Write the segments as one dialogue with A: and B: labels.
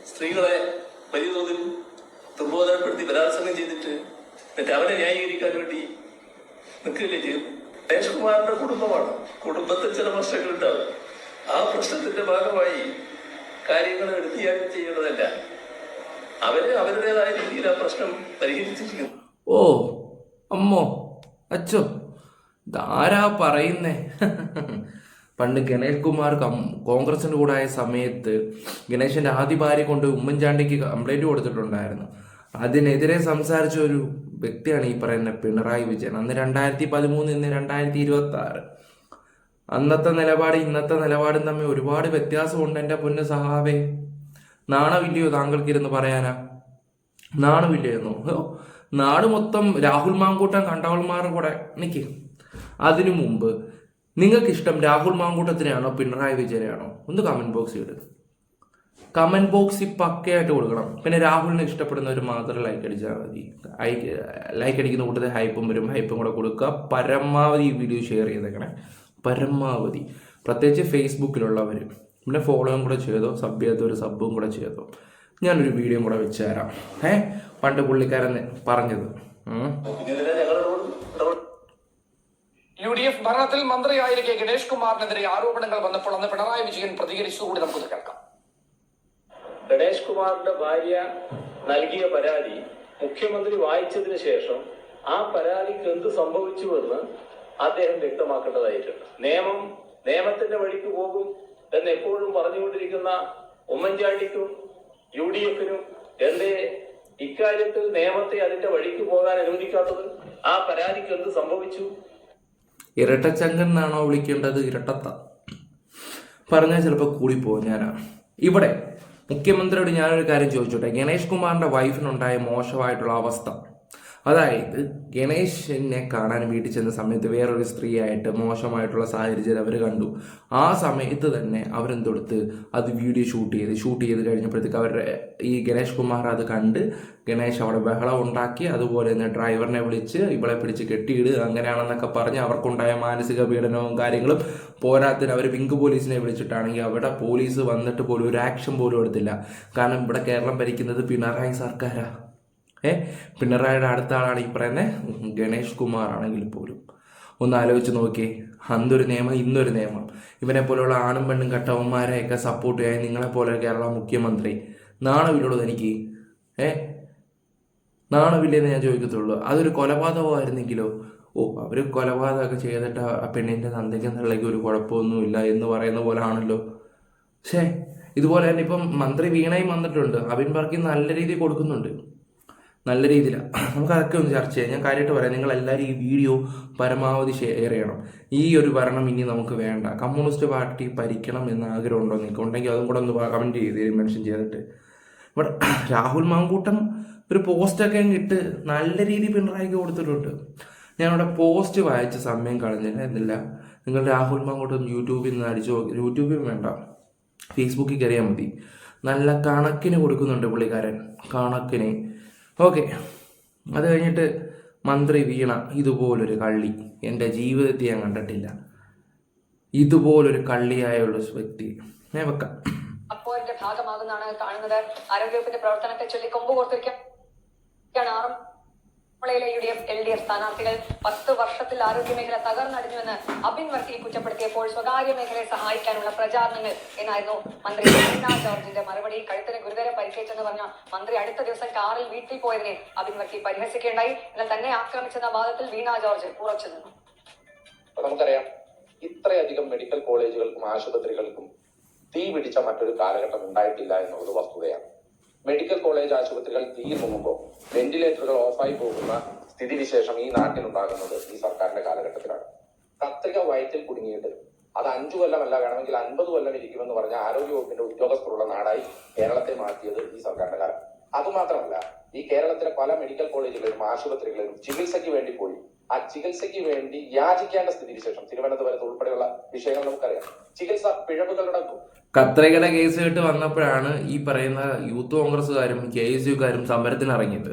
A: സ്ത്രീകളെ വലിയ തോതിൽ ദുർബോധനപ്പെടുത്തി ബലാത്സംഗം ചെയ്തിട്ട് എന്നിട്ട് അവരെ ന്യായീകരിക്കാൻ വേണ്ടി നിൽക്കുകയല്ലേ ചെയ്യുന്നു. ഗണേഷ് കുമാറിന്റെ കുടുംബമാണ്, കുടുംബത്തിൽ ചില പ്രശ്നങ്ങളുണ്ടാവും. ആ പ്രശ്നത്തിന്റെ ഭാഗമായി കാര്യങ്ങൾ എടുത്തിയാലും ചെയ്യേണ്ടതല്ല. അവര് അവരുടേതായ രീതിയിൽ ആ പ്രശ്നം പരിഹരിച്ചിരിക്കുന്നു.
B: ഓ അമ്മോ അച്ഛോ, ഇതാരാ പറയുന്നേ? പണ്ട് ഗണേഷ് കുമാർ കോൺഗ്രസിന്റെ കൂടെ ആയ സമയത്ത് ഗണേശന്റെ ആദ്യ ഭാര്യ കൊണ്ട് ഉമ്മൻചാണ്ടിക്ക് കംപ്ലൈന്റ് കൊടുത്തിട്ടുണ്ടായിരുന്നു. അതിനെതിരെ സംസാരിച്ച ഒരു വ്യക്തിയാണ് ഈ പറയുന്ന പിണറായി വിജയൻ. അന്ന് 2013, ഇന്ന് 2026. അന്നത്തെ നിലപാട് ഇന്നത്തെ നിലപാടും തമ്മിൽ ഒരുപാട് വ്യത്യാസമുണ്ട്. എൻ്റെ പൊന്ന് സഹാവേ, നാണമില്ലയോ താങ്കൾക്കിരുന്ന് പറയാനാ? നാണമില്ലയോ? നാട് മൊത്തം രാഹുൽ മാങ്കൂട്ടം കണ്ടവന്മാരുടെ കൂടെ നിൽക്കും. അതിനു മുമ്പ് നിങ്ങൾക്ക് ഇഷ്ടം രാഹുൽ മാങ്കൂട്ടത്തിനെയാണോ പിണറായി വിജയനെയാണോ? ഒന്ന് കമന്റ് ബോക്സിൽ ഇടുക. കമന്റ് ബോക്സിൽ പക്കയായിട്ട് കൊടുക്കണം. പിന്നെ രാഹുലിനെ ഇഷ്ടപ്പെടുന്നവർ മാത്രം ലൈക്ക് അടിച്ചാൽ മതി. ലൈക്ക് അടിക്കുന്ന കൂട്ടത്തിൽ ഹൈപ്പും വരും. ഹൈപ്പും കൂടെ കൊടുക്കുക. പരമാവധി ഈ വീഡിയോ ഷെയർ ചെയ്തേക്കണേ, പരമാവധി. പ്രത്യേകിച്ച് ഫേസ്ബുക്കിലുള്ളവർ. പിന്നെ ഫോളോയും കൂടെ ചെയ്തോ, സബ് ചെയ്യാത്തവർ സബും കൂടെ ചെയ്തോ. ഞാനൊരു വീഡിയോ കൂടെ വെച്ച് തരാം. പണ്ട് പുള്ളിക്കാരൻ പറഞ്ഞത്
C: UDF ഭരണത്തിൽ മന്ത്രിയായിരിക്കെ ഗണേഷ് കുമാറിനെതിരെ ആരോപണങ്ങൾ വന്നപ്പോൾ അന്ന് പിണറായി വിജയൻ പ്രതികരിച്ചുകൂടി നമുക്ക് കേൾക്കാം.
A: ഗണേഷ് കുമാറിന്റെ ഭാര്യ നൽകിയ പരാതി മുഖ്യമന്ത്രി വായിച്ചതിന് ശേഷം ആ പരാതിക്ക് എന്ത് സംഭവിച്ചുവെന്ന് അദ്ദേഹം വ്യക്തമാക്കേണ്ടതായിട്ടുണ്ട്. നിയമത്തിന്റെ വഴിക്ക് പോകും എന്ന് എപ്പോഴും പറഞ്ഞുകൊണ്ടിരിക്കുന്ന ഉമ്മൻചാണ്ടിക്കും UDF-നും എന്തേ ഇക്കാര്യത്തിൽ നിയമത്തെ അതിന്റെ വഴിക്ക് പോകാൻ അനുവദിക്കാത്തത്? ആ പരാതിക്ക് എന്ത് സംഭവിച്ചു?
B: ഇരട്ടച്ചങ്കൻ വിളിക്കേണ്ടത്? ഇരട്ടത്ത പറഞ്ഞാൽ ചിലപ്പോൾ കൂടിപ്പോകും. ഇവിടെ മുഖ്യമന്ത്രിയോട് ഞാനൊരു കാര്യം ചോദിച്ചോട്ടെ. ഗണേഷ് കുമാറിന്റെ വൈഫിനുണ്ടായ മോശമായിട്ടുള്ള അവസ്ഥ, അതായത് ഗണേശനെ കാണാൻ വീട്ടിൽ ചെന്ന സമയത്ത് വേറൊരു സ്ത്രീയായിട്ട് മോശമായിട്ടുള്ള സാഹചര്യം അവർ കണ്ടു. ആ സമയത്ത് തന്നെ അവരെന്തെടുത്ത് അത് വീഡിയോ ഷൂട്ട് ചെയ്ത് കഴിഞ്ഞപ്പോഴത്തേക്ക് അവരുടെ ഈ ഗണേഷ് കുമാർ അത് കണ്ട് ഗണേഷ് അവിടെ ബഹളം ഉണ്ടാക്കി. അതുപോലെ തന്നെ ഡ്രൈവറിനെ വിളിച്ച് ഇവളെ പിടിച്ച് കെട്ടിയിടുക, അങ്ങനെയാണെന്നൊക്കെ പറഞ്ഞ് അവർക്കുണ്ടായ മാനസിക പീഡനവും കാര്യങ്ങളും പോരാത്തിന് അവർ പിങ്ക് പോലീസിനെ വിളിച്ചിട്ടാണെങ്കിൽ അവിടെ പോലീസ് വന്നിട്ട് പോലും ഒരു ആക്ഷൻ പോലും എടുത്തില്ല. കാരണം ഇവിടെ കേരളം ഭരിക്കുന്നത് പിണറായി സർക്കാരാ. പിണറായിയുടെ അടുത്ത ആളാണ് ഈ പറയുന്നത് ഗണേഷ് കുമാർ ആണെങ്കിൽ പോലും. ഒന്ന് ആലോചിച്ച് നോക്കിയേ, അന്നൊരു നിയമം ഇന്നൊരു നിയമം. ഇവനെ പോലെയുള്ള ആണും പെണ്ണും കട്ടവന്മാരെയൊക്കെ സപ്പോർട്ട് ചെയ്യാൻ നിങ്ങളെപ്പോലെ കേരള മുഖ്യമന്ത്രി നാണമില്ലുള്ളത് എനിക്ക്? നാണമില്ലെന്ന് ഞാൻ ചോദിക്കത്തുള്ളൂ. അതൊരു കൊലപാതകമായിരുന്നെങ്കിലോ? അവർ കൊലപാതകമൊക്കെ ചെയ്തിട്ട് ആ പെണ്ണിൻ്റെ തന്തയ്ക്ക് തള്ളയ്ക്ക് ഒരു കുഴപ്പമൊന്നുമില്ല എന്ന് പറയുന്ന പോലെ ആണല്ലോ. ഇതുപോലെ തന്നെ ഇപ്പം മന്ത്രി വീണയും വന്നിട്ടുണ്ട്. അബിൻ വർക്കി നല്ല രീതിയിൽ കൊടുക്കുന്നുണ്ട്, നല്ല രീതിയിലാണ്. നമുക്ക് അതൊക്കെ ഒന്ന് ചർച്ച ചെയ്യാം. ഞാൻ കാര്യമായിട്ട് പറയാം, നിങ്ങളെല്ലാവരും ഈ വീഡിയോ പരമാവധി ഷെയർ ചെയ്യണം. ഈ ഒരു ഭരണം ഇനി നമുക്ക് വേണ്ട. കമ്മ്യൂണിസ്റ്റ് പാർട്ടി ഭരിക്കണം എന്ന് ആഗ്രഹമുണ്ടോ നിങ്ങൾക്ക്? ഉണ്ടെങ്കിൽ അതും കൂടെ ഒന്ന് കമൻറ്റ് ചെയ്ത് മെൻഷൻ ചെയ്തിട്ട്. ഇവിടെ രാഹുൽ മാങ്കൂട്ടം ഒരു പോസ്റ്റൊക്കെ ഇട്ട് നല്ല രീതിയിൽ പിണറായിക്ക് കൊടുത്തിട്ടുണ്ട്. ഞാനിവിടെ പോസ്റ്റ് വായിച്ച സമയം കളഞ്ഞില്ല. നിങ്ങൾ രാഹുൽ മാങ്കൂട്ടം യൂട്യൂബിൽ നിന്ന് അടിച്ചു നോക്കി. യൂട്യൂബിൽ വേണ്ട, ഫേസ്ബുക്കിൽ കയറിയാൽ മതി. നല്ല കണക്കിന് കൊടുക്കുന്നുണ്ട് പുള്ളിക്കാരൻ, കണക്കിന്. ഓക്കെ, അത് കഴിഞ്ഞിട്ട് മന്ത്രി വീണ ഇതുപോലൊരു കള്ളി എൻ്റെ ജീവിതത്തിൽ ഞാൻ കണ്ടിട്ടില്ല. ഇതുപോലൊരു കള്ളിയായുള്ള വ്യക്തി ഞാൻ വെക്കാം.
D: അപ്പോഴത്തെ ഭാഗമാകുന്നതാണ് കാണുന്നത്. ആരോഗ്യവകുപ്പിന്റെ പ്രവർത്തനത്തെ ചൊല്ലി കൊമ്പ് കോർത്തിരിക്കുകയാണ് ആറന്മുളയിലെ UDF LDF സ്ഥാനാർത്ഥികൾ. 10 വർഷത്തിൽ ആരോഗ്യമേഖല തകർന്നടിഞ്ഞുവെന്ന് അബിൻ വർക്കി കുറ്റപ്പെടുത്തിയപ്പോൾ സ്വകാര്യ മേഖലയെ സഹായിക്കാനുള്ള പ്രചാരണങ്ങൾ എന്നായിരുന്നു മന്ത്രി വീണ ജോർജിന്റെ മറുപടി. കഴുത്തിന് ഗുരുതര പരിക്കേറ്റെന്ന് പറഞ്ഞ മന്ത്രി അടുത്ത ദിവസം കാറിൽ വീട്ടിൽ പോയതിനെ അബിൻ വർക്കി പരിഹസിക്കുകയുണ്ടായി. എന്നാൽ തന്നെ ആക്രമിച്ചെന്ന വാദത്തിൽ വീണ ജോർജ് ഉറച്ചു നിന്നു.
E: നമുക്കറിയാം, ഇത്രയധികം മെഡിക്കൽ കോളേജുകൾക്കും ആശുപത്രികൾക്കും തീ പിടിച്ച മറ്റൊരു കാലഘട്ടം ഉണ്ടായിട്ടില്ല എന്നുള്ളത് വസ്തുതയാണ്. മെഡിക്കൽ കോളേജ് ആശുപത്രികൾ തീ മുങ്ങുമ്പോൾ വെന്റിലേറ്ററുകൾ ഓഫായി പോകുന്ന സ്ഥിതിവിശേഷം ഈ നാട്ടിലുണ്ടാകുന്നത് ഈ സർക്കാരിന്റെ കാലഘട്ടത്തിലാണ്. കത്രിക വയറ്റിൽ കുടുങ്ങിയിട്ട് അത് 5 കൊല്ലമല്ല, വേണമെങ്കിൽ 50 കൊല്ലം ഇരിക്കുമെന്ന് പറഞ്ഞ ആരോഗ്യവകുപ്പിന്റെ ഉദ്യോഗസ്ഥരുള്ള നാടായി കേരളത്തെ മാറ്റിയത് ഈ സർക്കാരിന്റെ കാലം. അതുമാത്രമല്ല, ഈ കേരളത്തിലെ പല മെഡിക്കൽ കോളേജുകളിലും ആശുപത്രികളിലും ചികിത്സയ്ക്ക് വേണ്ടി പോയി ആ ചികിത്സയ്ക്ക് വേണ്ടി യാചിക്കേണ്ട സ്ഥിതിവിശേഷം തിരുവനന്തപുരത്ത് ഉൾപ്പെടെയുള്ള വിഷയങ്ങൾ നമുക്കറിയാം. ചികിത്സ പിഴവുകളുടെ
B: കത്രികയുടെ കേസ് കേട്ട് വന്നപ്പോഴാണ് ഈ പറയുന്ന യൂത്ത് കോൺഗ്രസ്സുകാരും KSUക്കാരും സമരത്തിന് ഇറങ്ങിയത്.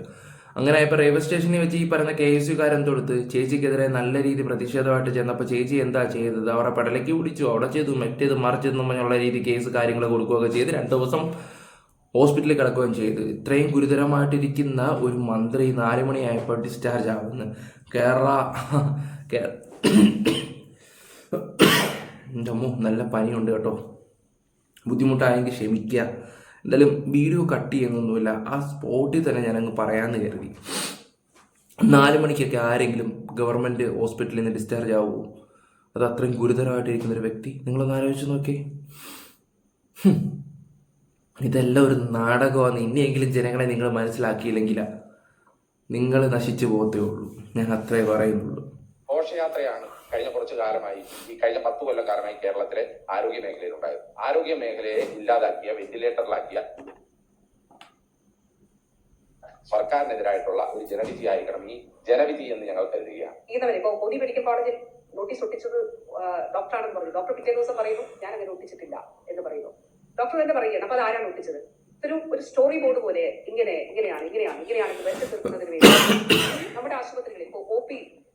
B: അങ്ങനെ ഇപ്പോൾ റെയിൽവേ സ്റ്റേഷനിൽ വെച്ച് ഈ പറയുന്ന KSUക്കാരൻ തൊടുത്ത് ചേച്ചിക്കെതിരെ നല്ല രീതി പ്രതിഷേധമായിട്ട് ചെന്നപ്പോൾ ചേച്ചി എന്താ ചെയ്തത്? അവരെ പടലേക്ക് പിടിച്ചു, അവിടെ ചെയ്തു, മറ്റേത് മറിച്ചെന്നും പറഞ്ഞുള്ള രീതി കേസ് കാര്യങ്ങൾ കൊടുക്കുകയൊക്കെ ചെയ്ത് 2 ദിവസം ഹോസ്പിറ്റലിൽ കിടക്കുകയും ചെയ്തു. ഇത്രയും ഗുരുതരമായിട്ടിരിക്കുന്ന ഒരു മന്ത്രി 4 മണിയായപ്പോൾ ഡിസ്ചാർജ് ആവുന്നു. എൻ്റെ അമ്മോ, നല്ല പനിയുണ്ട് കേട്ടോ. ബുദ്ധിമുട്ടായെങ്കിൽ ക്ഷമിക്കുക. എന്തായാലും വീഡിയോ കട്ട് ചെയ്യുന്നൊന്നുമില്ല, ആ സ്പോട്ടിൽ തന്നെ ഞാനങ്ങ് പറയാമെന്ന് കരുതി. 4 മണിക്കൊക്കെ ആരെങ്കിലും ഗവൺമെൻറ് ഹോസ്പിറ്റലിൽ നിന്ന് ഡിസ്ചാർജ് ആവുമോ? അത് അത്രയും ഗുരുതരമായിട്ടിരിക്കുന്നൊരു വ്യക്തി. നിങ്ങളൊന്ന് ആലോചിച്ച് നോക്കിയേ. ഇതെല്ലാം ഒരു നാടകമാണ്. ഇനിയെങ്കിലും ജനങ്ങളെ നിങ്ങൾ മനസ്സിലാക്കിയില്ലെങ്കിൽ നിങ്ങൾ നശിച്ചു പോകത്തേ ഉള്ളൂ. ഞാൻ അത്രേ പറയുന്നുള്ളൂ.
E: ഘോഷയാത്രയാണ് കഴിഞ്ഞ കുറച്ചു കാലമായി, ഈ കഴിഞ്ഞ 10 കൊല്ലക്കാലമായി കേരളത്തിലെ ആരോഗ്യ മേഖലയിൽ ഉണ്ടായത്. ആരോഗ്യ മേഖലയെ ഇല്ലാതാക്കിയ, വെന്റിലേറ്ററിലാക്കിയ സർക്കാരിനെതിരായിട്ടുള്ള ഒരു ജനവിധി ആയിരിക്കണം ഈ ജനവിധി എന്ന് ഞങ്ങൾ കരുതുകയാണ്.
D: ഇപ്പൊ പൊടി മെഡിക്കൽ കോളേജിൽ നോട്ടീസ് ഒട്ടിച്ചത് ഡോക്ടറാണെന്ന് പറഞ്ഞു. ഡോക്ടർ പിറ്റേ ദിവസം പറയുന്നു ഞാൻ അങ്ങനെ ഒട്ടിച്ചിട്ടില്ല എന്ന് പറയുന്നു. ഡോക്ടർ തന്നെ പറയുകയാണ്. അപ്പൊ അത് ആരാണ് ഒട്ടിച്ചത്? ഒരു സ്റ്റോറി ബോർഡ് പോലെ ഇങ്ങനെയാണ് വരുത്തി തീർക്കുന്നതിന് വേണ്ടി നമ്മുടെ ആശുപത്രികളിൽ ഇപ്പോൾ OP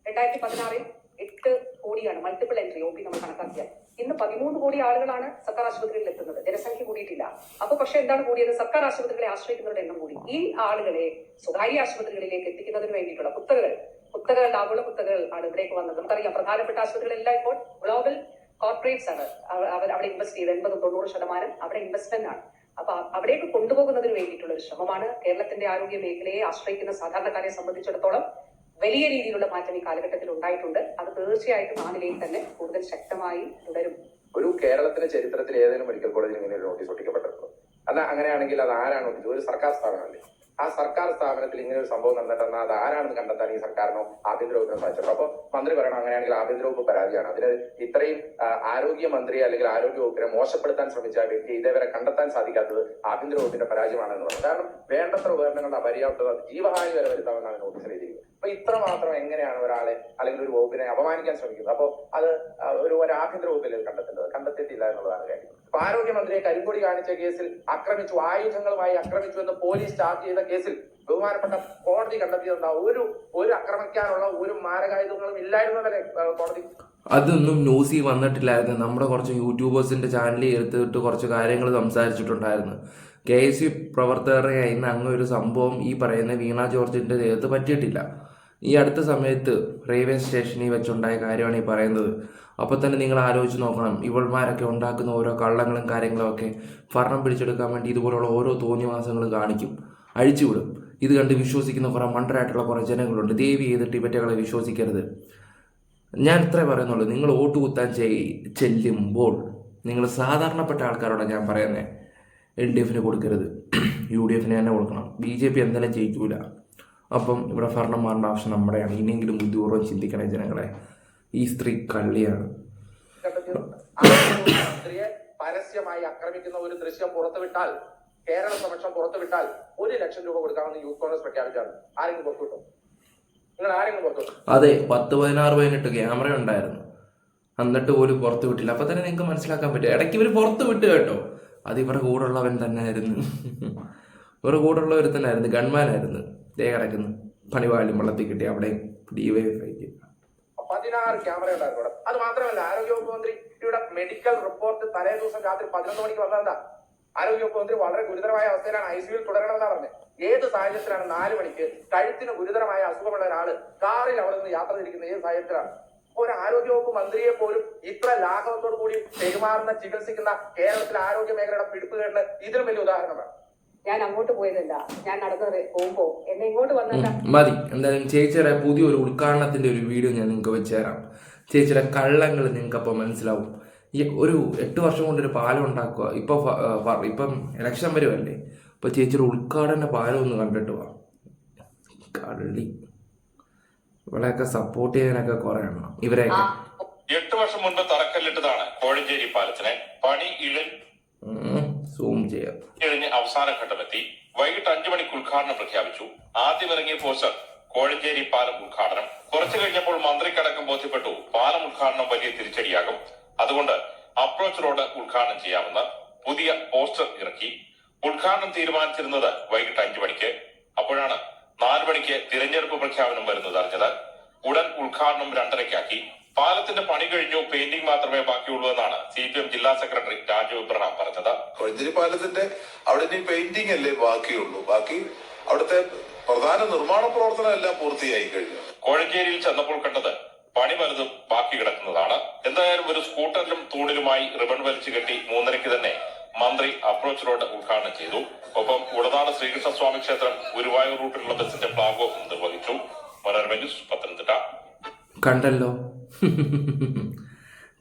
D: 2016 8 കോടിയാണ് മൾട്ടിപ്പിൾ എൻട്രി OP നമ്മൾ കണക്കാക്കിയാൽ. ഇന്ന് 13 കോടി ആളുകളാണ് സർക്കാർ ആശുപത്രികളിൽ എത്തുന്നത്. ജനസംഖ്യ കൂടിയിട്ടില്ല. അപ്പൊ പക്ഷെ എന്താണ് കൂടിയത്? സർക്കാർ ആശുപത്രികളെ ആശ്രയിക്കുന്നവരുടെ എണ്ണം കൂടി. ഈ ആളുകളെ സ്വകാര്യ ആശുപത്രികളിലേക്ക് എത്തിക്കുന്നതിന് വേണ്ടിയിട്ടുള്ള കുത്തകളുടെ ആഗോള കുത്തകൾ ആണ് ഇവിടേക്ക് വന്നത്. നമുക്കറിയാം, പ്രധാനപ്പെട്ട ആശുപത്രികളെല്ലാം ഇപ്പോൾ ഗ്ലോബൽ കോർപ്പറേറ്റ്സ് ആണ് അവിടെ ഇൻവെസ്റ്റ് ചെയ്ത് 80-90% അവിടെ ഇൻവെസ്റ്റ്മെന്റ് ആണ്. അപ്പൊ അവിടേക്ക് കൊണ്ടുപോകുന്നതിന് വേണ്ടിയിട്ടുള്ള ഒരു ശ്രമമാണ്. കേരളത്തിന്റെ ആരോഗ്യ മേഖലയെ ആശ്രയിക്കുന്ന സാധാരണക്കാരെ സംബന്ധിച്ചിടത്തോളം വലിയ രീതിയിലുള്ള മാറ്റം ഈ കാലഘട്ടത്തിൽ ഉണ്ടായിട്ടുണ്ട്. അത് തീർച്ചയായിട്ടും ആ നിലയിൽ തന്നെ കൂടുതൽ ശക്തമായി തുടരും.
E: ഒരു കേരളത്തിന്റെ ചരിത്രത്തിൽ ഏതെങ്കിലും മെഡിക്കൽ കോളേജിൽ ഇങ്ങനെ ഒരു നോട്ടീസ് ഒട്ടിക്കപ്പെട്ടിട്ടുണ്ടോ? എന്നാൽ അങ്ങനെയാണെങ്കിൽ അത് ആരാണ് ഒട്ടിച്ചത്? ഒരു സർക്കാർ സ്ഥാപനമല്ലേ? ആ സർക്കാർ സ്ഥാപനത്തിൽ ഇങ്ങനെ ഒരു സംഭവം നടന്നിട്ടെന്നാൽ അത് ആരാണെന്ന് കണ്ടെത്താൻ ഈ സർക്കാരിനോ ആഭ്യന്തര വകുപ്പിനോ സാധിച്ചിട്ടുണ്ടോ? അപ്പൊ മന്ത്രി പറയണം അങ്ങനെയാണെങ്കിൽ ആഭ്യന്തര വകുപ്പ് പരാതിയാണ്. അതിന് ഇത്രയും ആരോഗ്യമന്ത്രി അല്ലെങ്കിൽ ആരോഗ്യ വകുപ്പിനെ മോശപ്പെടുത്താൻ ശ്രമിച്ച വ്യക്തി ഇതേവരെ കണ്ടെത്താൻ സാധിക്കാത്തത് ആഭ്യന്തര വകുപ്പിന്റെ പരാജയമാണെന്ന് പറഞ്ഞു. കാരണം വേണ്ടത്ര ഉപകരണങ്ങളുടെ അപര്യാപ്തത ജീവഹാനി വരെ വരുത്താമെന്നാണ് നോട്ടീസ് എഴുതിയിരിക്കുന്നത്. അപ്പൊ ഇത്ര മാത്രം എങ്ങനെയാണ് ഒരാളെ അല്ലെങ്കിൽ ഒരു വകുപ്പിനെ അപമാനിക്കാൻ ശ്രമിക്കുന്നത്? അപ്പോൾ അത് ഒരു ആഭ്യന്തര വകുപ്പിൽ കണ്ടെത്തിയിട്ടില്ല എന്നുള്ളതാണ് കാര്യം. അപ്പൊ ആരോഗ്യമന്ത്രിയെ കരിങ്കൊടി കാണിച്ച കേസിൽ ആക്രമിച്ചു, ആയുധങ്ങളുമായി ആക്രമിച്ചു എന്ന് പോലീസ് ചാർജ് ചെയ്ത കേസിൽ ബഹുമാനപ്പെട്ട കോടതി കണ്ടെത്തിയതെന്താ? ഒരു ആക്രമിക്കാനുള്ള ഒരു മാരകായുധങ്ങളും ഇല്ലായിരുന്നതല്ലേ കോടതി?
B: അതൊന്നും ന്യൂസിൽ വന്നിട്ടില്ലായിരുന്നു. നമ്മുടെ കുറച്ച് യൂട്യൂബേഴ്സിന്റെ ചാനലിൽ എടുത്തിട്ട് കുറച്ച് കാര്യങ്ങൾ സംസാരിച്ചിട്ടുണ്ടായിരുന്നു. KSU പ്രവർത്തകരെ ഇന്ന് അങ്ങ് ഒരു സംഭവം ഈ പറയുന്ന വീണ ജോർജിന്റെ ദേഹത്ത് പറ്റിയിട്ടില്ല. ഈ അടുത്ത സമയത്ത് റെയിൽവേ സ്റ്റേഷനിൽ വെച്ചുണ്ടായ കാര്യമാണ് ഈ പറയുന്നത്. അപ്പോൾ തന്നെ നിങ്ങൾ ആലോചിച്ച് നോക്കണം, ഇവൾമാരൊക്കെ ഉണ്ടാക്കുന്ന ഓരോ കള്ളങ്ങളും കാര്യങ്ങളും ഒക്കെ ഭരണം പിടിച്ചെടുക്കാൻ വേണ്ടി ഇതുപോലുള്ള ഓരോ തോന്നിവാസങ്ങളും കാണിക്കും, അഴിച്ചുവിടും. ഇത് കണ്ട് വിശ്വസിക്കുന്ന കുറേ മണ്ടരായിട്ടുള്ള കുറേ ജനങ്ങളുണ്ട്. ദയവ് ചെയ്തിട്ട് ഇവറ്റകളെ വിശ്വസിക്കരുത്. ഞാൻ ഇത്രേ പറയുന്നുള്ളൂ, നിങ്ങൾ വോട്ട് കുത്താൻ ചെല്ലുമ്പോൾ നിങ്ങൾ സാധാരണപ്പെട്ട ആൾക്കാരോടാണ് ഞാൻ പറയുന്നത്. LDFന് കൊടുക്കരുത്, UDFന് തന്നെ കൊടുക്കണം. BJP എന്തായാലും ജയിക്കൂല. അപ്പം ഇവിടെ ഭരണം മാറേണ്ട ആവശ്യം നമ്മുടെയാണ്. ഇനിയെങ്കിലും ബുദ്ധിപൂർവ്വം ചിന്തിക്കണേ ജനങ്ങളെ. ഈ സ്ത്രീ കള്ളിയാണ്.
E: പരസ്യമായി ആക്രമിക്കുന്ന ഒരു ദൃശ്യം പുറത്തുവിട്ടാൽ, കേരള സമക്ഷം പുറത്തുവിട്ടാൽ 1 ലക്ഷം രൂപ കൊടുക്കാമെന്ന് യൂത്ത് കോൺഗ്രസ് പ്രഖ്യാപിച്ചാണ്. ആരെങ്കിലും പുറത്തുവിട്ടോ? നിങ്ങൾ ആരെങ്കിലും പുറത്തുവിട്ടോ?
B: അതെ, 10-16 ക്യാമറ ഉണ്ടായിരുന്നു, എന്നിട്ട് പോലും പുറത്തു വിട്ടില്ല. അപ്പൊ തന്നെ നിങ്ങൾക്ക് മനസ്സിലാക്കാൻ പറ്റും. ഇടയ്ക്ക് ഇവർ പുറത്തു വിട്ടു കേട്ടോ. അത് ഇവരുടെ കൂടെയുള്ളവൻ തന്നെ ആയിരുന്നു. ഇവരുടെ കൂടെയുള്ളവർ തന്നെ ആയിരുന്നു, ഗൺമാനായിരുന്നു. ദേ കിടക്കുന്നു പണിവാളും വെള്ളത്തിൽ കിട്ടി അവിടെ DYFIക്ക്
E: 16 ക്യാമറ ഉണ്ടായിരുന്നു. അത് മാത്രമല്ല, ആരോഗ്യവകുപ്പ് മന്ത്രിയുടെ മെഡിക്കൽ റിപ്പോർട്ട് തലേ ദിവസം രാത്രി 11 മണിക്ക് വന്നതെന്താ? ആരോഗ്യവകുപ്പ് മന്ത്രി വളരെ ഗുരുതരമായ അവസ്ഥയിലാണ്, ICUവിൽ തുടരണമെന്നാണ് പറഞ്ഞത്. ഏത് സാഹചര്യത്തിലാണ് 4 മണിക്ക് കഴുത്തിന് ഗുരുതരമായ അസുഖമുള്ള ഒരാള് കാറിൽ അവിടെ നിന്ന് യാത്ര തിരിക്കുന്നത്? ഏത് സാഹചര്യത്തിലാണ്? ഒരു ആരോഗ്യവകുപ്പ് മന്ത്രിയെ പോലും ഇത്ര ലാഘവത്തോടു കൂടി പെരുമാറുന്ന, ചികിത്സിക്കുന്ന കേരളത്തിലെ ആരോഗ്യ മേഖലയുടെ പിടിപ്പുകേടിന് ഇതിലും വലിയ ഉദാഹരണമാണ്.
D: ഞാൻ അങ്ങോട്ട് പോയതല്ല, ഞാൻ നടന്നത് പോകുമ്പോ എന്നെ ഇങ്ങോട്ട് വന്നല്ല.
B: മതി. എന്തായാലും ചേച്ചിയുടെ പുതിയൊരു ഉദ്ഘാടനത്തിന്റെ ഒരു വീഡിയോ ഞാൻ നിങ്ങൾക്ക് വെച്ച് തരാം. ചേച്ചിയുടെ കള്ളങ്ങൾ നിങ്ങൾക്ക് അപ്പോൾ മനസ്സിലാവും. ഈ ഒരു 8 വർഷം കൊണ്ടൊരു പാലം ഉണ്ടാക്കുക. ഇപ്പം ഇലക്ഷൻ വരുമല്ലേ, ഇപ്പൊ ചേച്ചിയുടെ ഉദ്ഘാടന പാലം ഒന്ന് കണ്ടിട്ട് പോവാം. കള്ളി ഇവളെയൊക്കെ സപ്പോർട്ട് ചെയ്യാനൊക്കെ കുറെ എണ്ണം. ഇവരെയൊക്കെ
F: 8 വർഷം മുൻപ് തറക്കല്ലിട്ടതാണ് കോഴഞ്ചേരി പാലത്തിന്. പണി
B: സൂം ചെയ്യാം.
F: ഇഴഞ്ഞ് അവസാന ഘട്ടമെത്തി. വൈകിട്ട് 5 മണിക്ക് ഉദ്ഘാടനം പ്രഖ്യാപിച്ചു. ആദ്യം ഇറങ്ങിയ പോസ്റ്റർ കോഴഞ്ചേരി പാലം ഉദ്ഘാടനം. കുറച്ചു കഴിഞ്ഞപ്പോൾ മന്ത്രിക്കടക്കം ബോധ്യപ്പെട്ടു പാലം ഉദ്ഘാടനം വലിയ തിരിച്ചടിയാകും, അതുകൊണ്ട് അപ്രോച്ച് റോഡ് ഉദ്ഘാടനം ചെയ്യാമെന്ന് പുതിയ പോസ്റ്റർ ഇറക്കി. ഉദ്ഘാടനം തീരുമാനിച്ചിരുന്നത് വൈകിട്ട് 5 മണിക്ക്. അപ്പോഴാണ് 4 മണിക്ക് തിരഞ്ഞെടുപ്പ് പ്രഖ്യാപനം വരുന്നത് അറിഞ്ഞത്. ഉടൻ ഉദ്ഘാടനം 2:30-ആക്കി. പാലത്തിന്റെ പണി കഴിഞ്ഞു, പെയിന്റിംഗ് മാത്രമേ ബാക്കിയുള്ളൂ എന്നാണ് CPM ജില്ലാ സെക്രട്ടറി രാജു ഇബ്രഹാം പറഞ്ഞത്.
G: കോഴഞ്ചേരി പാലത്തിന്റെ അവിടെ ഇനി പെയിന്റിംഗ് അല്ലേ ബാക്കിയുള്ളൂ. ബാക്കി അവിടുത്തെ പ്രധാന നിർമ്മാണ പ്രവർത്തനം എല്ലാം പൂർത്തിയായി കഴിഞ്ഞു.
F: കോഴഞ്ചേരിയിൽ ചെന്നപ്പോൾ കണ്ടത് പണി പലതും ബാക്കി കിടക്കുന്നതാണ്. എന്തായാലും ഒരു സ്കൂട്ടറിലും തൂണിലുമായി റിബൺ വലിച്ചു കെട്ടി 3:30 തന്നെ മന്ത്രി അപ്രോച്ച് റോഡ് ഉദ്ഘാടനം ചെയ്തു. ഒപ്പം ഉടനാട് ശ്രീകൃഷ്ണസ്വാമി ക്ഷേത്രം ഗുരുവായൂർ റൂട്ടിലുള്ള ബസിന്റെ ഫ്ളാഗ് ഓഫ് നിർവഹിച്ചു. മനോരമ ന്യൂസ്, പത്തനംതിട്ട.
B: കണ്ടല്ലോ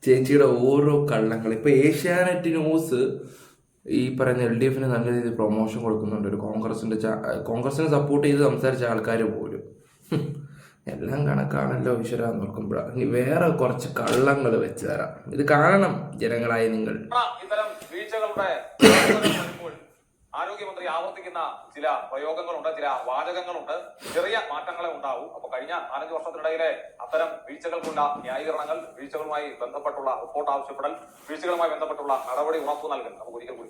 B: ചേച്ചിയുടെ ഓരോ കള്ളങ്ങൾ. ഇപ്പൊ ഏഷ്യാനെറ്റ് ന്യൂസ് ഈ പറയുന്ന LDF നല്ല രീതിയിൽ പ്രൊമോഷൻ കൊടുക്കുന്നുണ്ട്. ഒരു കോൺഗ്രസിനെ സപ്പോർട്ട് ചെയ്ത് സംസാരിച്ച ആൾക്കാർ പോലും എല്ലാം കണക്കാണല്ലോ ഈശ്വരാന്ന് നോക്കുമ്പോഴാണ്. ഇനി വേറെ കുറച്ച് കള്ളങ്ങൾ വെച്ച് തരാം. ഇത് കാണണം ജനങ്ങളായ നിങ്ങൾ.
H: ഇത്തരം വീഴ്ചകളുടെ ആരോഗ്യമന്ത്രി ആവർത്തിക്കുന്ന ചില പ്രയോഗങ്ങളുണ്ട്, ചില വാചകങ്ങളുണ്ട്. ചെറിയ മാറ്റങ്ങളെ ഉണ്ടാവും. അപ്പൊ കഴിഞ്ഞ 4-5 വർഷത്തിനിടയിലെ അത്തരം വീഴ്ചകൾക്കുള്ള ന്യായീകരണങ്ങൾ, വീഴ്ചകളുമായി ബന്ധപ്പെട്ടുള്ള റിപ്പോർട്ട് ആവശ്യപ്പെടൽ, വീഴ്ചകളുമായി ബന്ധപ്പെട്ടുള്ള നടപടി ഉറപ്പു നൽകൽ നമുക്ക് ഒരിക്കൽ കൂടി.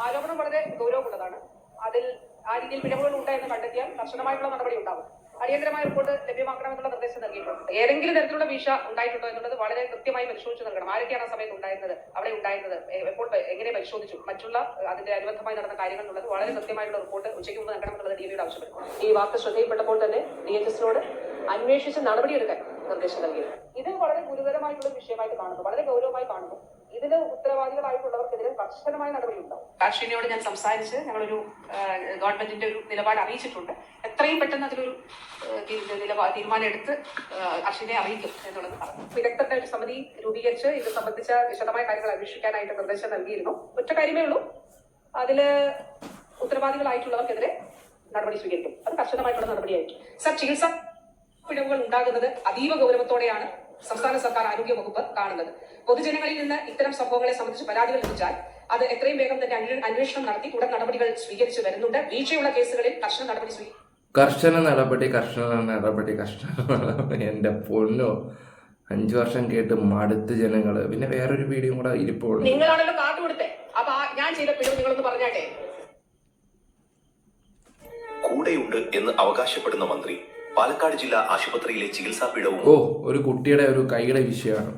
D: ആരോപണം വളരെ ഗൗരവമുള്ളതാണ്. അതിൽ ആ രീതിയിൽ പിഴവുകൾ ഉണ്ടായെന്ന് കണ്ടെത്തിയാൽ കർശനമായിട്ടുള്ള നടപടി ഉണ്ടാകും. അടിയന്തരമായ റിപ്പോർട്ട് ലഭ്യമാക്കണമെന്നുള്ള നിർദ്ദേശം നൽകിയിട്ടുണ്ട്. ഏതെങ്കിലും തരത്തിലുള്ള വീഴ്ച ഉണ്ടായിട്ടുണ്ടോ എന്നുള്ളത് വളരെ കൃത്യമായി പരിശോധിച്ച് നൽകണം. ആരൊക്കെയാണ് ആ സമയത്ത് ഉണ്ടായിരുന്നത്, അവിടെ ഉണ്ടായിരുന്നത്, എപ്പോൾ, എങ്ങനെ പരിശോധിച്ചു, മറ്റുള്ള അതിന്റെ അനുബന്ധമായി നടന്ന കാര്യങ്ങൾ എന്നുള്ളത് വളരെ കൃത്യമായിട്ടുള്ള റിപ്പോർട്ട് ഉച്ചയ്ക്ക് മുമ്പ് നൽകണം എന്നുള്ളത് DMA ആവശ്യപ്പെട്ടു. ഈ വാർത്ത ശ്രദ്ധയിൽപ്പെട്ടപ്പോൾ തന്നെ DHSനോട് അന്വേഷിച്ച് നടപടിയെടുക്കാൻ നിർദ്ദേശം നൽകിയിരുന്നു. ഇത് വളരെ ഗുരുതരമായിട്ടുള്ള വിഷയമായിട്ട് കാണുന്നു, വളരെ ഗൗരവമായി കാണുന്നു. ഇതിന് ഉത്തരവാദികളായിട്ടുള്ളവർക്കെതിരെ കർശനമായ നടപടി ഉണ്ടാവും. അശ്വിനിയോട് ഞാൻ സംസാരിച്ച് ഞങ്ങളൊരു ഗവൺമെന്റിന്റെ ഒരു നിലപാട് അറിയിച്ചിട്ടുണ്ട്. എത്രയും പെട്ടെന്ന് അതിലൊരു തീരുമാനം എടുത്ത് അശ്വിനെ അറിയിക്കും എന്നുള്ളത് പറഞ്ഞു. വിദഗ്ധരുടെ ഒരു സമിതി രൂപീകരിച്ച് ഇത് സംബന്ധിച്ച വിശദമായ കാര്യങ്ങൾ അന്വേഷിക്കാനായിട്ട് നിർദ്ദേശം നൽകിയിരുന്നു. ഒറ്റ കാര്യമേ ഉള്ളൂ, അതില് ഉത്തരവാദികളായിട്ടുള്ളവർക്കെതിരെ നടപടി സ്വീകരിക്കും. അത് കർശനമായിട്ടുള്ള നടപടിയായിരിക്കും. സർ, ചികിത്സാ പിഴവുകൾ ഉണ്ടാകുന്നത് അതീവ ഗൗരവത്തോടെയാണ് സംസ്ഥാന സർക്കാർ ആരോഗ്യ വകുപ്പ് കാണുന്നത്. പൊതുജനങ്ങളിൽ നിന്ന് ഇത്തരം സംഭവങ്ങളെ സംബന്ധിച്ച് പരാതികൾ ലഭിച്ചാൽ അത് എത്രയും വേഗം തന്നെ അന്വേഷണം നടത്തി തുടർ നടപടികൾ സ്വീകരിച്ചു വരുന്നുണ്ട്. വീഴ്ചയുള്ള കേസുകളിൽ കർശന നടപടി
B: എന്റെ പൊന്നോ, 5 വർഷം കേട്ട് മടുത്ത് ജനങ്ങള്. പിന്നെ വേറൊരു വീഡിയോ കൂടെ ഇരിപ്പോൾ
D: നിങ്ങളാണല്ലോ കാട്ടു കൊടുത്തേ. അപ്പൊ ഞാൻ ചെയ്ത പിഴവ് നിങ്ങളൊന്ന് പറഞ്ഞാട്ടെ.
I: കൂടെയുണ്ട് എന്ന് അവകാശപ്പെടുന്ന മന്ത്രി പാലക്കാട് ജില്ലാ ആശുപത്രിയിലെ ചികിത്സാ പിഴവും
B: ഒരു കുട്ടിയുടെ ഒരു കൈയുടെ വിഷയമാണ്.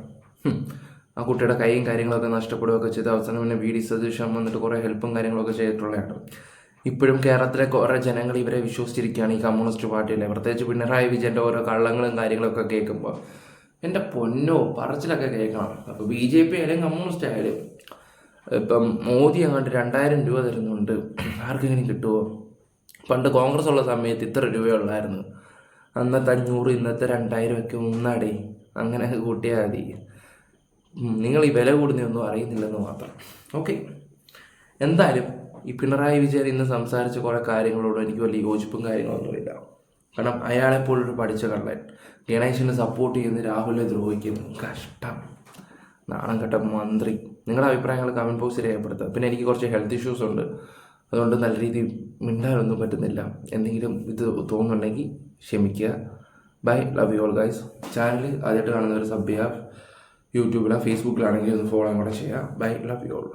B: ആ കുട്ടിയുടെ കൈയും കാര്യങ്ങളൊക്കെ നഷ്ടപ്പെടുകയൊക്കെ ചെയ്ത് അവസാനം പിന്നെ VD സതീശൻ വന്നിട്ട് കുറേ ഹെൽപ്പും കാര്യങ്ങളൊക്കെ ചെയ്തിട്ടുള്ളതാണ്. ഇപ്പോഴും കേരളത്തിലെ കുറേ ജനങ്ങൾ ഇവരെ വിശ്വസിച്ചിരിക്കുകയാണ്, ഈ കമ്മ്യൂണിസ്റ്റ് പാർട്ടിയിലെ. പ്രത്യേകിച്ച് പിണറായി വിജയൻ്റെ ഓരോ കള്ളങ്ങളും കാര്യങ്ങളൊക്കെ കേൾക്കുമ്പോൾ എൻ്റെ പൊന്നോ പറച്ചിലൊക്കെ കേൾക്കണം. അപ്പോൾ BJP ആയാലും കമ്മ്യൂണിസ്റ്റ് ആയാലും ഇപ്പം മോദി അങ്ങോട്ട് 2000 രൂപ തരുന്നുണ്ട്. ആർക്കെങ്കിലും കിട്ടുമോ? പണ്ട് കോൺഗ്രസ് ഉള്ള സമയത്ത് ഇത്ര രൂപയുള്ളായിരുന്നു. അന്നത്തെ 500, ഇന്നത്തെ 2000 ഒക്കെ ഒന്നാടി അങ്ങനെ കൂട്ടിയാൽ മതി. നിങ്ങൾ ഈ വില കൂടുന്നൊന്നും അറിയുന്നില്ലെന്ന് മാത്രം. ഓക്കെ, എന്തായാലും ഈ പിണറായി വിജയൻ ഇന്ന് സംസാരിച്ച കുറേ കാര്യങ്ങളോട് എനിക്ക് വലിയ യോജിപ്പും കാര്യങ്ങളൊന്നുമില്ല. കാരണം അയാളെപ്പോലൊരു പഠിച്ച കള്ളൻ ഗണേശനെ സപ്പോർട്ട് ചെയ്യുന്ന രാഹുലിനെ ദ്രോഹിക്കുന്നു. കഷ്ടം, നാണം കെട്ട മന്ത്രി. നിങ്ങളുടെ അഭിപ്രായങ്ങൾ കമൻറ്റ് ബോക്സിൽ രേഖപ്പെടുത്തുക. പിന്നെ എനിക്ക് കുറച്ച് ഹെൽത്ത് ഇഷ്യൂസ് ഉണ്ട്, അതുകൊണ്ട് നല്ല രീതിയിൽ മിണ്ടാനൊന്നും പറ്റുന്നില്ല. എന്തെങ്കിലും ഇത് തോന്നുന്നുണ്ടെങ്കിൽ ക്ഷമിക്കുക. Bye, love you all guys. Channel ആദ്യമായിട്ട് കാണുന്നവർ സബ് ചെയ്യുക. യൂട്യൂബിലോ ഫേസ്ബുക്കിലാണെങ്കിൽ ഒന്ന് ഫോളോ കൂടെ ചെയ്യുക. Bye, love you all.